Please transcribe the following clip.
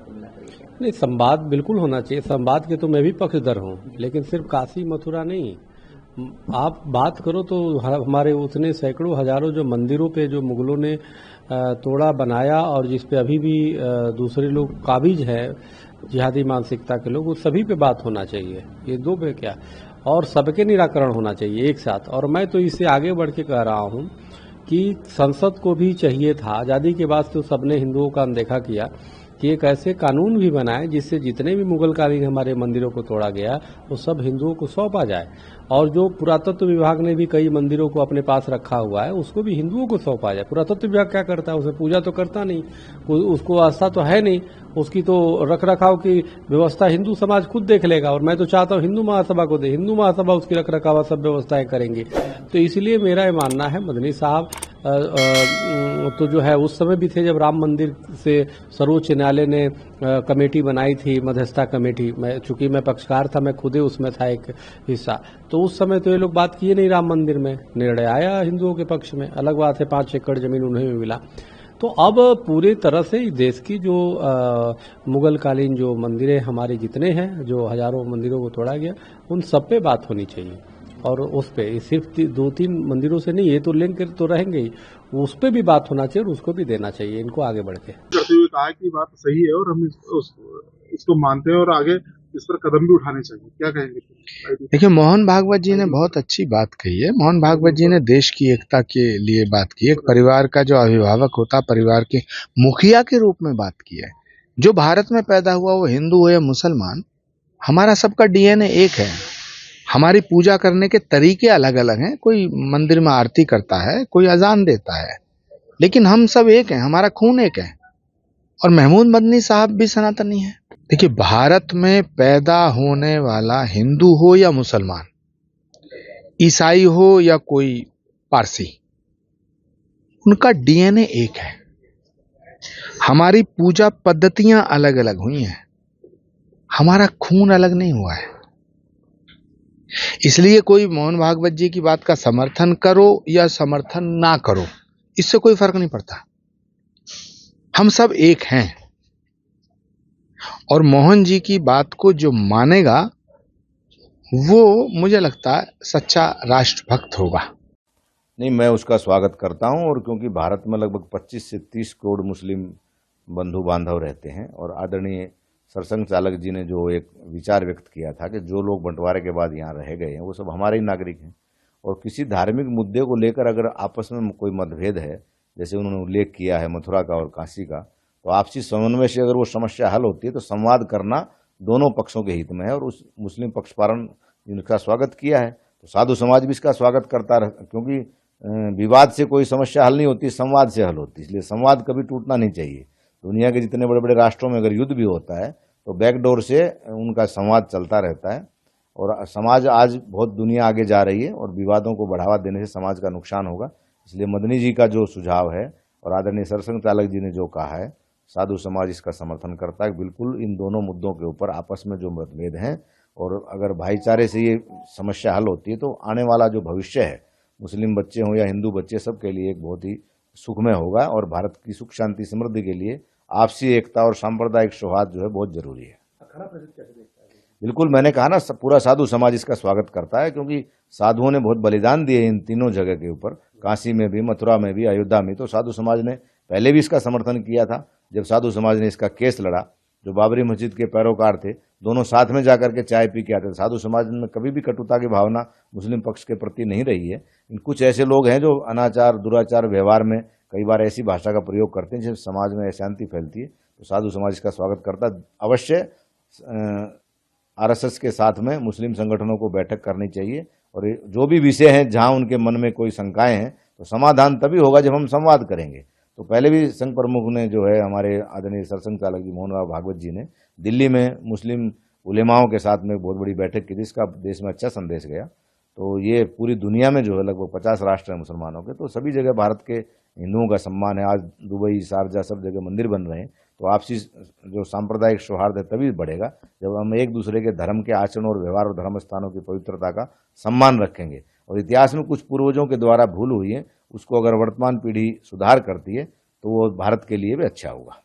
मिला करिए? नहीं, संवाद बिल्कुल होना चाहिए। संवाद के तो मैं भी पक्षधर हूँ, लेकिन सिर्फ काशी मथुरा नहीं। आप बात करो तो हमारे उतने सैकड़ों हजारों जो मंदिरों पे जो मुगलों ने तोड़ा बनाया और जिस पे अभी भी दूसरे लोग काबिज है, जिहादी मानसिकता के लोग, उस सभी पे बात होना चाहिए। ये दो पे क्या, और सबके निराकरण होना चाहिए एक साथ। और मैं तो इससे आगे बढ़ के कह रहा हूँ कि संसद को भी चाहिए था, आज़ादी के बाद तो सबने हिंदुओं का अनदेखा किया, कि एक ऐसे कानून भी बनाए जिससे जितने भी मुगल कालीन हमारे मंदिरों को तोड़ा गया वो सब हिंदुओं को सौंपा जाए। और जो पुरातत्व विभाग ने भी कई मंदिरों को अपने पास रखा हुआ है उसको भी हिंदुओं को सौंपा जाए। पुरातत्व विभाग क्या करता है? उसे पूजा तो करता नहीं, उसको आस्था तो है नहीं, उसकी तो रख रखाव की व्यवस्था हिंदू समाज खुद देख लेगा। और मैं तो चाहता हूँ हिंदू महासभा को दे, हिंदू महासभा उसकी रख रखाव सब व्यवस्थाएं करेंगे। तो इसलिए मेरा ये मानना है, मदनी साहब तो जो है उस समय भी थे जब राम मंदिर से सर्वोच्च न्यायालय ने कमेटी बनाई थी, मध्यस्थता कमेटी। चूंकि मैं पक्षकार था, मैं खुदे उसमें था एक हिस्सा, तो उस समय तो ये लोग बात किए नहीं राम मंदिर में, निर्णय आया हिंदुओं के पक्ष में। अलग बात है 5 एकड़ जमीन उन्हें भी मिला। तो अब पूरी तरह से देश की जो मुगल कालीन जो मंदिरें हमारे जितने हैं, जो हजारों मंदिरों को तोड़ा गया, उन सब पे बात होनी चाहिए। और उस पे सिर्फ 2-3 मंदिरों से नहीं, ये तो लिंक तो रहेंगे ही, उस पे भी बात होना चाहिए और उसको भी देना चाहिए इनको आगे बढ़ के। करते हुए कहा कि बात सही है और हम इसको मानते हैं और आगे इस पर कदम भी उठाने चाहिए। क्या कहेंगे? देखिए, मोहन भागवत जी ने बहुत अच्छी बात कही है। मोहन भागवत जी ने देश की एकता के लिए बात की है। एक परिवार का जो अभिभावक होता, परिवार के मुखिया के रूप में बात की है। जो भारत में पैदा हुआ, वो हिंदू हो या मुसलमान, हमारा सबका डीएनए एक है। हमारी पूजा करने के तरीके अलग अलग हैं। कोई मंदिर में आरती करता है, कोई अजान देता है, लेकिन हम सब एक हैं, हमारा खून एक है। और महमूद मदनी साहब भी सनातनी है। देखिए, भारत में पैदा होने वाला हिंदू हो या मुसलमान, ईसाई हो या कोई पारसी, उनका डीएनए एक है। हमारी पूजा पद्धतियां अलग अलग हुई हैं, हमारा खून अलग नहीं हुआ है। इसलिए कोई मोहन भागवत जी की बात का समर्थन करो या समर्थन ना करो, इससे कोई फर्क नहीं पड़ता। हम सब एक हैं। और मोहन जी की बात को जो मानेगा वो, मुझे लगता है, सच्चा राष्ट्रभक्त होगा। नहीं, मैं उसका स्वागत करता हूं। और क्योंकि भारत में लगभग 25 से 30 करोड़ मुस्लिम बंधु बांधव रहते हैं, और आदरणीय सरसंघ चालक जी ने जो एक विचार व्यक्त किया था कि जो लोग बंटवारे के बाद यहाँ रह गए हैं वो सब हमारे ही नागरिक हैं, और किसी धार्मिक मुद्दे को लेकर अगर आपस में कोई मतभेद है, जैसे उन्होंने उल्लेख किया है मथुरा का और काशी का, तो आपसी समन्वय से अगर वो समस्या हल होती है तो संवाद करना दोनों पक्षों के हित में है। और उस मुस्लिम पक्षपारण जिनका स्वागत किया है, तो साधु समाज भी इसका स्वागत करता रहा, क्योंकि विवाद से कोई समस्या हल नहीं होती, संवाद से हल होती है। इसलिए संवाद कभी टूटना नहीं चाहिए। दुनिया के जितने बड़े बड़े राष्ट्रों में अगर युद्ध भी होता है तो बैकडोर से उनका संवाद चलता रहता है। और समाज आज बहुत दुनिया आगे जा रही है, और विवादों को बढ़ावा देने से समाज का नुकसान होगा। इसलिए मदनी जी का जो सुझाव है और आदरणीय सरसंघ चालक जी ने जो कहा है, साधु समाज इसका समर्थन करता है। बिल्कुल इन दोनों मुद्दों के ऊपर आपस में जो मतभेद हैं, और अगर भाईचारे से ये समस्या हल होती है तो आने वाला जो भविष्य है, मुस्लिम बच्चे हों या हिंदू बच्चे, सबके लिए एक बहुत ही सुखमय होगा। और भारत की सुख शांति समृद्धि के लिए आपसी एकता और सांप्रदायिक सौहार्द जो है बहुत जरूरी है। बिल्कुल, मैंने कहा ना, पूरा साधु समाज इसका स्वागत करता है, क्योंकि साधुओं ने बहुत बलिदान दिए इन तीनों जगह के ऊपर, काशी में भी, मथुरा में भी, अयोध्या में। तो साधु समाज ने पहले भी इसका समर्थन किया था। जब साधु समाज ने इसका केस लड़ा, जो बाबरी मस्जिद के पैरोकार थे, दोनों साथ में जाकर के चाय पी के आते थे। साधु समाज में कभी भी कटुता की भावना मुस्लिम पक्ष के प्रति नहीं रही है। कुछ ऐसे लोग हैं जो अनाचार, दुराचार व्यवहार में कई बार ऐसी भाषा का प्रयोग करते हैं जिससे समाज में अशांति फैलती है। तो साधु समाज इसका स्वागत करता है। अवश्य आरएसएस के साथ में मुस्लिम संगठनों को बैठक करनी चाहिए, और जो भी विषय हैं जहां उनके मन में कोई शंकाएं हैं, तो समाधान तभी होगा जब हम संवाद करेंगे। तो पहले भी संघ प्रमुख ने जो है, हमारे आदरणीय सरसंघ चालक जी मोहन भागवत जी ने दिल्ली में मुस्लिम उलेमाओं के साथ में बहुत बड़ी बैठक की, जिसका देश में अच्छा संदेश गया। तो ये पूरी दुनिया में जो है लगभग 50 राष्ट्र हैं मुसलमानों के, तो सभी जगह भारत के हिंदुओं का सम्मान है। आज दुबई, शारजा, सब जगह मंदिर बन रहे हैं। तो आपसी जो सांप्रदायिक सौहार्द है तभी बढ़ेगा जब हम एक दूसरे के धर्म के आचरण और व्यवहार और धर्म स्थानों की पवित्रता का सम्मान रखेंगे। और इतिहास में कुछ पूर्वजों के द्वारा भूल हुई है, उसको अगर वर्तमान पीढ़ी सुधार करती है तो वो भारत के लिए भी अच्छा होगा।